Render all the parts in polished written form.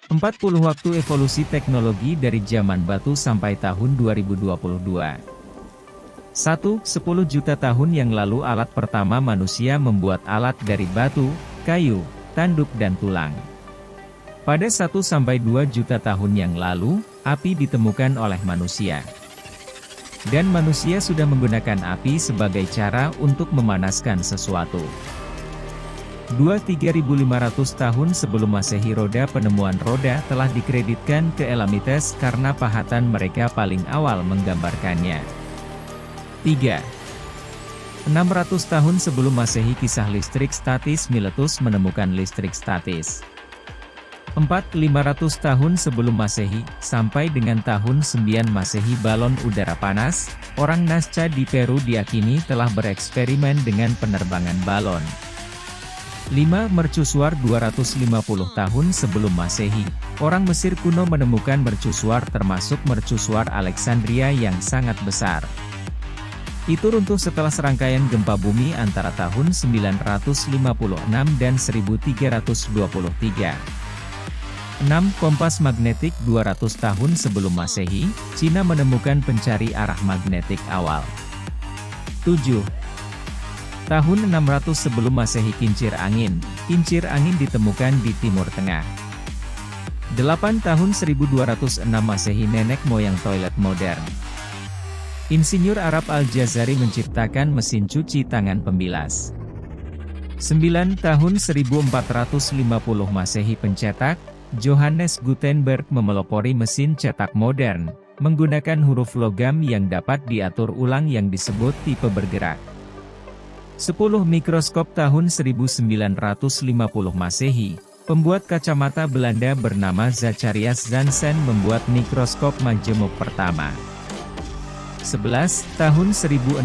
40 waktu evolusi teknologi dari zaman batu sampai tahun 2022. 1. 10 juta tahun yang lalu alat pertama manusia membuat alat dari batu, kayu, tanduk dan tulang. Pada 1-2 juta tahun yang lalu, api ditemukan oleh manusia. Dan manusia sudah menggunakan api sebagai cara untuk memanaskan sesuatu. 3.500 tahun sebelum Masehi penemuan roda telah dikreditkan ke Elamites karena pahatan mereka paling awal menggambarkannya. 3. 600 tahun sebelum Masehi kisah listrik statis Miletus menemukan listrik statis. 500 tahun sebelum Masehi, sampai dengan tahun 9 Masehi balon udara panas, orang Nazca di Peru diyakini telah bereksperimen dengan penerbangan balon. 5. Mercusuar 250 tahun sebelum Masehi, orang Mesir kuno menemukan mercusuar termasuk mercusuar Alexandria yang sangat besar. Itu runtuh setelah serangkaian gempa bumi antara tahun 956 dan 1323. 6. Kompas magnetik 200 tahun sebelum Masehi, Cina menemukan pencari arah magnetik awal. 7. Tahun 600 sebelum Masehi kincir angin ditemukan di Timur Tengah. 8. Tahun 1206 Masehi nenek moyang toilet modern. Insinyur Arab Al-Jazari menciptakan mesin cuci tangan pembilas. 9. Tahun 1450 Masehi pencetak, Johannes Gutenberg memelopori mesin cetak modern, menggunakan huruf logam yang dapat diatur ulang yang disebut tipe bergerak. 10. Mikroskop tahun 1950 Masehi, pembuat kacamata Belanda bernama Zacharias Janssen membuat mikroskop majemuk pertama. 11. Tahun 1600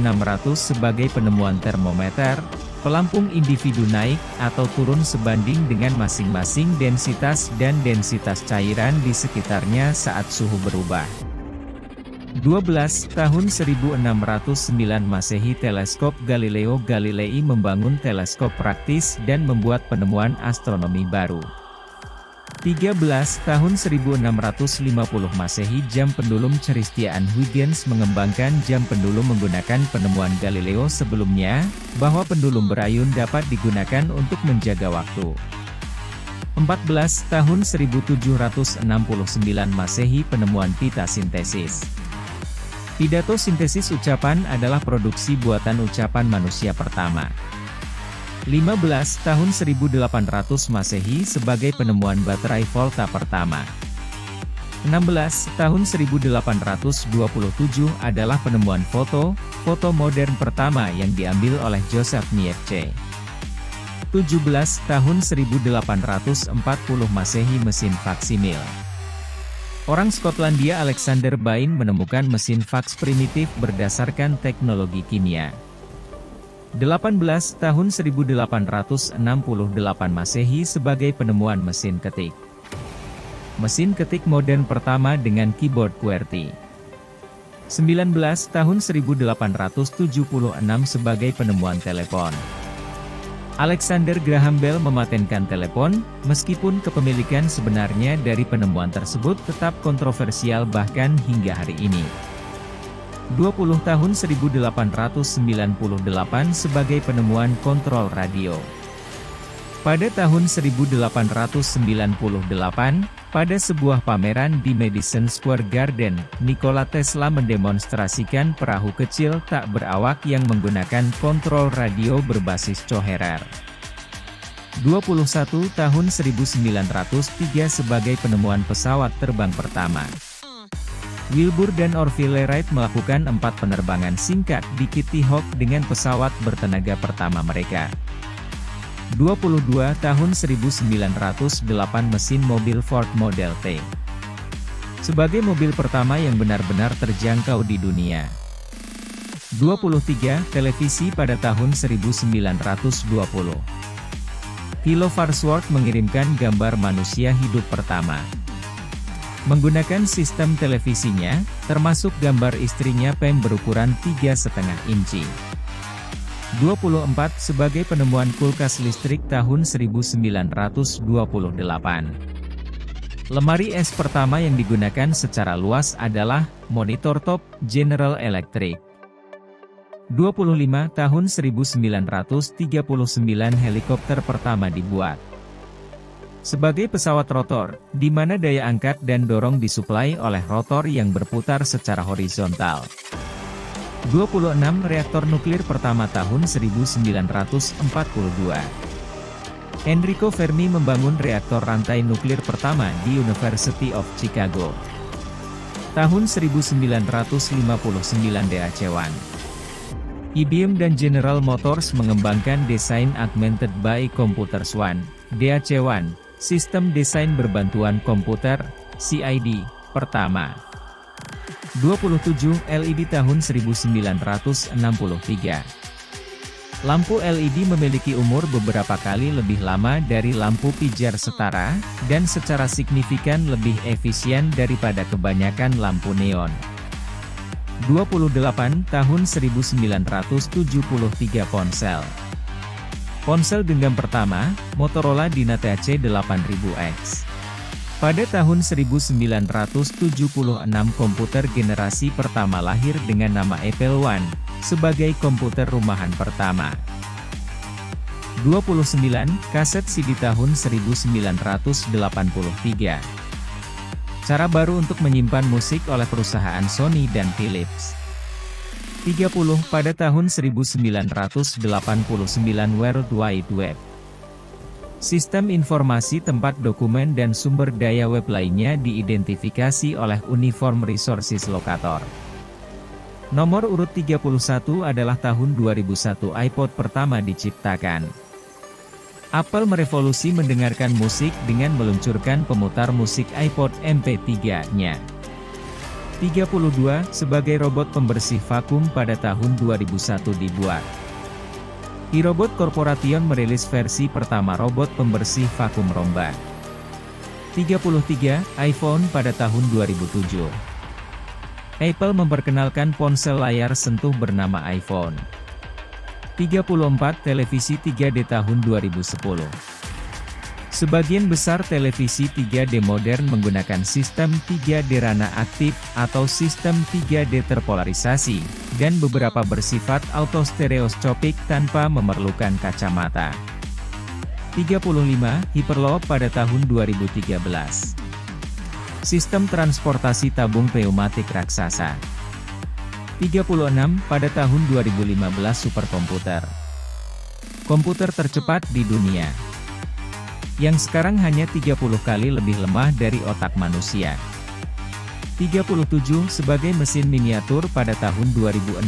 sebagai penemuan termometer, pelampung individu naik atau turun sebanding dengan masing-masing densitas dan densitas cairan di sekitarnya saat suhu berubah. 12. Tahun 1609 Masehi teleskop Galileo Galilei membangun teleskop praktis dan membuat penemuan astronomi baru. 13. Tahun 1650 Masehi jam pendulum Christian Huygens mengembangkan jam pendulum menggunakan penemuan Galileo sebelumnya, bahwa pendulum berayun dapat digunakan untuk menjaga waktu. 14. Tahun 1769 Masehi penemuan pita sintesis. Pidato sintesis ucapan adalah produksi buatan ucapan manusia pertama. 15. Tahun 1800 Masehi sebagai penemuan baterai volta pertama. 16. Tahun 1827 adalah penemuan foto modern pertama yang diambil oleh Joseph Niepce. 17. Tahun 1840 Masehi mesin faksimil. Orang Skotlandia Alexander Bain menemukan mesin faks primitif berdasarkan teknologi kimia. 18. Tahun 1868 Masehi sebagai penemuan mesin ketik. Mesin ketik modern pertama dengan keyboard QWERTY. 19. Tahun 1876 sebagai penemuan telepon. Alexander Graham Bell mematenkan telepon, meskipun kepemilikan sebenarnya dari penemuan tersebut tetap kontroversial bahkan hingga hari ini. 20 tahun 1898 sebagai penemuan kontrol radio. Pada tahun 1898, pada sebuah pameran di Madison Square Garden, Nikola Tesla mendemonstrasikan perahu kecil tak berawak yang menggunakan kontrol radio berbasis coherer. 21 tahun 1903 sebagai penemuan pesawat terbang pertama. Wilbur dan Orville Wright melakukan 4 penerbangan singkat di Kitty Hawk dengan pesawat bertenaga pertama mereka. 22 tahun 1908 mesin mobil Ford Model T. Sebagai mobil pertama yang benar-benar terjangkau di dunia. 23 televisi pada tahun 1920. Hilo Farnsworth mengirimkan gambar manusia hidup pertama. Menggunakan sistem televisinya, termasuk gambar istrinya Pam berukuran 3,5 inci. 24 sebagai penemuan kulkas listrik tahun 1928. Lemari es pertama yang digunakan secara luas adalah monitor top General Electric. 25 tahun 1939 helikopter pertama dibuat. Sebagai pesawat rotor, di mana daya angkat dan dorong disuplai oleh rotor yang berputar secara horizontal. 26 reaktor nuklir pertama tahun 1942. Enrico Fermi membangun reaktor rantai nuklir pertama di University of Chicago. Tahun 1959 DAC-1. IBM dan General Motors mengembangkan desain Augmented by Computers 1, DAC-1, sistem desain berbantuan komputer, CID, pertama. 27 LED tahun 1963. Lampu LED memiliki umur beberapa kali lebih lama dari lampu pijar setara, dan secara signifikan lebih efisien daripada kebanyakan lampu neon. 28 tahun 1973 ponsel. Ponsel genggam pertama, Motorola Dynatac 8000X. Pada tahun 1976 komputer generasi pertama lahir dengan nama Apple I, sebagai komputer rumahan pertama. 29 kaset CD tahun 1983. Cara baru untuk menyimpan musik oleh perusahaan Sony dan Philips. 30 pada tahun 1989 World Wide Web. Sistem informasi tempat dokumen dan sumber daya web lainnya diidentifikasi oleh Uniform Resources Locator. Nomor urut 31 adalah tahun 2001 iPod pertama diciptakan. Apple merevolusi mendengarkan musik dengan meluncurkan pemutar musik iPod MP3-nya. 32 sebagai robot pembersih vakum pada tahun 2001 dibuat. iRobot Corporation merilis versi pertama robot pembersih vakum Roomba. 33 iPhone pada tahun 2007. Apple memperkenalkan ponsel layar sentuh bernama iPhone. 34 televisi 3D tahun 2010. Sebagian besar televisi 3D modern menggunakan sistem 3D rana aktif atau sistem 3D terpolarisasi, dan beberapa bersifat autostereoskopik tanpa memerlukan kacamata. 35 Hyperloop pada tahun 2013. Sistem transportasi tabung pneumatik raksasa. 36 pada tahun 2015 Superkomputer. Komputer tercepat di dunia, yang sekarang hanya 30 kali lebih lemah dari otak manusia. 37 sebagai mesin miniatur pada tahun 2016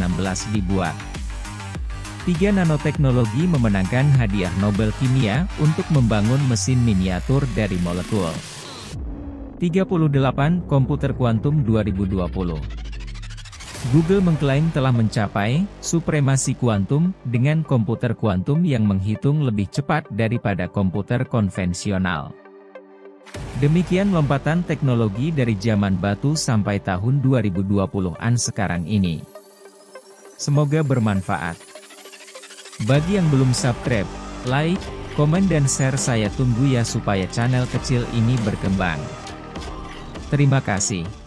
dibuat. 3 Nanoteknologi memenangkan hadiah Nobel Kimia untuk membangun mesin miniatur dari molekul. 38 Komputer kuantum 2020. Google mengklaim telah mencapai supremasi kuantum dengan komputer kuantum yang menghitung lebih cepat daripada komputer konvensional. Demikian lompatan teknologi dari zaman batu sampai tahun 2020-an sekarang ini. Semoga bermanfaat. Bagi yang belum subscribe, like, komen dan share saya tunggu ya supaya channel kecil ini berkembang. Terima kasih.